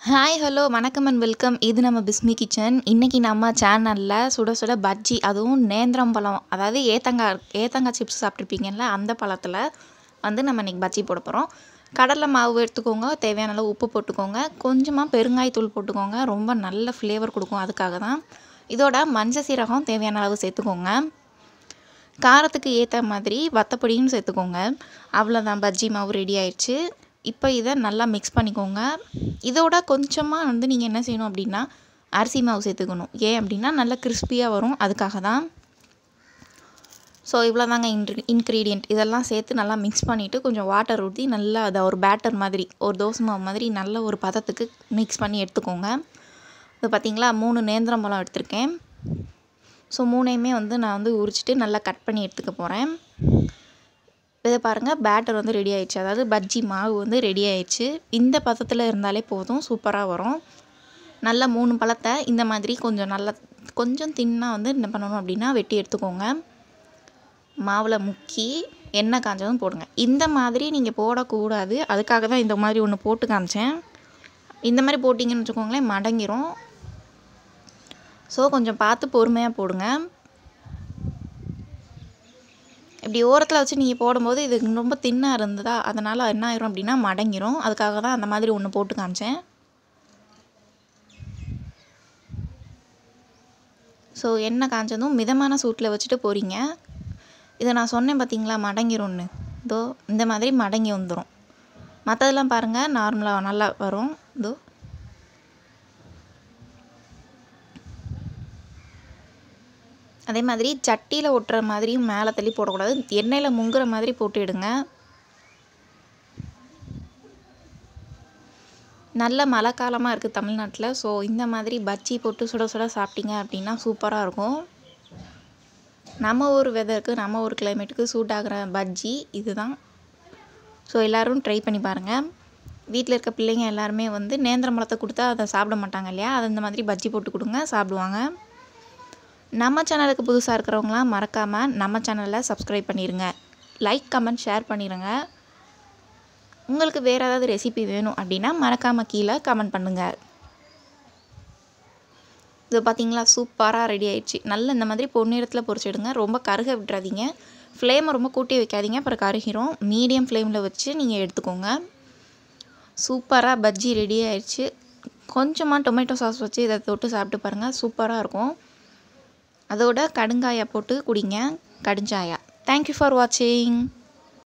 Hi hello வணக்கம் and welcome. இது நம்ம பிஸ்மி கிச்சன். இன்றைக்கி நம்ம சேனலில் சுட சுட பஜ்ஜி, அதுவும் நேந்திரம் பழம், அதாவது ஏத்தங்காய் சிப்ஸ் சாப்பிட்ருப்பீங்கல்ல, அந்த பழத்தில் வந்து நம்ம இன்றைக்கி பஜ்ஜி போட போகிறோம். கடலை மாவு எடுத்துக்கோங்க, தேவையான அளவு உப்பு போட்டுக்கோங்க, கொஞ்சமாக பெருங்காயத்தூள் போட்டுக்கோங்க, ரொம்ப நல்ல ஃப்ளேவர் கொடுக்கும். அதுக்காக தான். இதோட மஞ்சள் சீரகம் தேவையான அளவு சேர்த்துக்கோங்க. காரத்துக்கு ஏற்ற மாதிரி வத்தப்பொடியும் சேர்த்துக்கோங்க. அவ்வளோதான், பஜ்ஜி மாவு ரெடி ஆயிடுச்சு. இப்போ இதை நல்லா மிக்ஸ் பண்ணிக்கோங்க. இதோட கொஞ்சமாக வந்து நீங்கள் என்ன செய்யணும் அப்படின்னா, அரிசி மாவு சேர்த்துக்கணும். ஏன் அப்படின்னா நல்லா கிறிஸ்பியாக வரும், அதுக்காக தான். ஸோ இவ்வளோ தாங்க இன்க்ரீடியண்ட். இதெல்லாம் சேர்த்து நல்லா மிக்ஸ் பண்ணிவிட்டு கொஞ்சம் வாட்டர் ஊற்றி நல்லா அதை ஒரு பேட்டர் மாதிரி, ஒரு தோசை மாவு மாதிரி நல்ல ஒரு பதத்துக்கு மிக்ஸ் பண்ணி எடுத்துக்கோங்க. இது பார்த்திங்களா, 3 நேந்திரம் பழம் எடுத்திருக்கேன். ஸோ 3ஐயுமே வந்து நான் வந்து உரிச்சிட்டு நல்லா கட் பண்ணி எடுத்துக்க போகிறேன். இதை பாருங்கள், பேட்டர் வந்து ரெடி ஆயிடுச்சு. அதாவது பஜ்ஜி மாவு வந்து ரெடி ஆயிடுச்சு. இந்த பதத்தில் இருந்தாலே போதும், சூப்பராக வரும். நல்லா 3 பழத்தை இந்த மாதிரி கொஞ்சம் தின்னாக வந்து என்ன பண்ணணும் அப்படின்னா வெட்டி எடுத்துக்கோங்க. மாவில் முக்கி எண்ணெய் காஞ்சதும் போடுங்க. இந்த மாதிரி நீங்கள் போடக்கூடாது, அதுக்காக தான் இந்த மாதிரி ஒன்று போட்டு காமிச்சேன். இந்த மாதிரி போட்டிங்கன்னு வச்சுக்கோங்களேன், மடங்கிரும். ஸோ கொஞ்சம் பார்த்து பொறுமையாக போடுங்க. இப்படி ஓரத்தில் வச்சு நீங்கள் போடும்போது இது ரொம்ப தின்னாக இருந்ததா, அதனால் என்ன ஆயிரும் அப்படின்னா மடங்கிரும். அதுக்காக தான் அந்த மாதிரி ஒன்று போட்டு காமிச்சேன். ஸோ எண்ணெய் காஞ்சதும் மிதமான சூட்டில் வச்சுட்டு போகிறீங்க. இதை நான் சொன்னேன் பார்த்தீங்களா, மடங்கிரும்னு. இதோ இந்த மாதிரி மடங்கி வந்துடும். மற்றதெல்லாம் பாருங்கள், நார்மலாக நல்லா வரும். இதோ அதே மாதிரி சட்டியில் ஒட்டுற மாதிரியும் மேலே தள்ளி போடக்கூடாது, எண்ணெயில் முங்குற மாதிரி போட்டுவிடுங்க. நல்ல மழை காலமாக இருக்குது தமிழ்நாட்டில். ஸோ இந்த மாதிரி பஜ்ஜி போட்டு சுட சுட சாப்பிட்டீங்க அப்படின்னா சூப்பராக இருக்கும். நம்ம ஊர் வெதருக்கு, நம்ம ஊர் கிளைமேட்டுக்கு சூட் ஆகிற பஜ்ஜி இதுதான். ஸோ எல்லோரும் ட்ரை பண்ணி பாருங்கள். வீட்டில் இருக்க பிள்ளைங்க எல்லாருமே வந்து நேந்திரம் பழத்தை கொடுத்தா அதை சாப்பிட மாட்டாங்க இல்லையா, அதை இந்த மாதிரி பஜ்ஜி போட்டு கொடுங்க, சாப்பிடுவாங்க. நம்ம சேனலுக்கு புதுசாக இருக்கிறவங்களாம் மறக்காமல் நம்ம சேனலில் சப்ஸ்கிரைப் பண்ணிடுங்க. லைக், கமெண்ட், ஷேர் பண்ணிடுங்க. உங்களுக்கு வேறு ஏதாவது ரெசிபி வேணும் அப்படின்னா மறக்காமல் கீழே கமெண்ட் பண்ணுங்கள். இது பார்த்திங்களா, சூப்பராக ரெடி ஆயிடுச்சு. நல்ல இந்த மாதிரி பொன்னிறத்தில் பொரிச்சிடுங்க. ரொம்ப கருக விட்டுறாதீங்க. ஃப்ளேமை ரொம்ப கூட்டி வைக்காதீங்க, அப்புறம் கருகிரும். மீடியம் ஃப்ளேமில் வச்சு நீங்கள் எடுத்துக்கோங்க. சூப்பராக பஜ்ஜி ரெடி ஆயிடுச்சு. கொஞ்சமாக டொமேட்டோ சாஸ் வச்சு இதை தொட்டு சாப்பிட்டு பாருங்கள், சூப்பராக இருக்கும். அதோட கடுங்காயை போட்டு குடிங்க, கடுஞ்சாயா. தேங்க்யூ ஃபார் வாட்சிங்.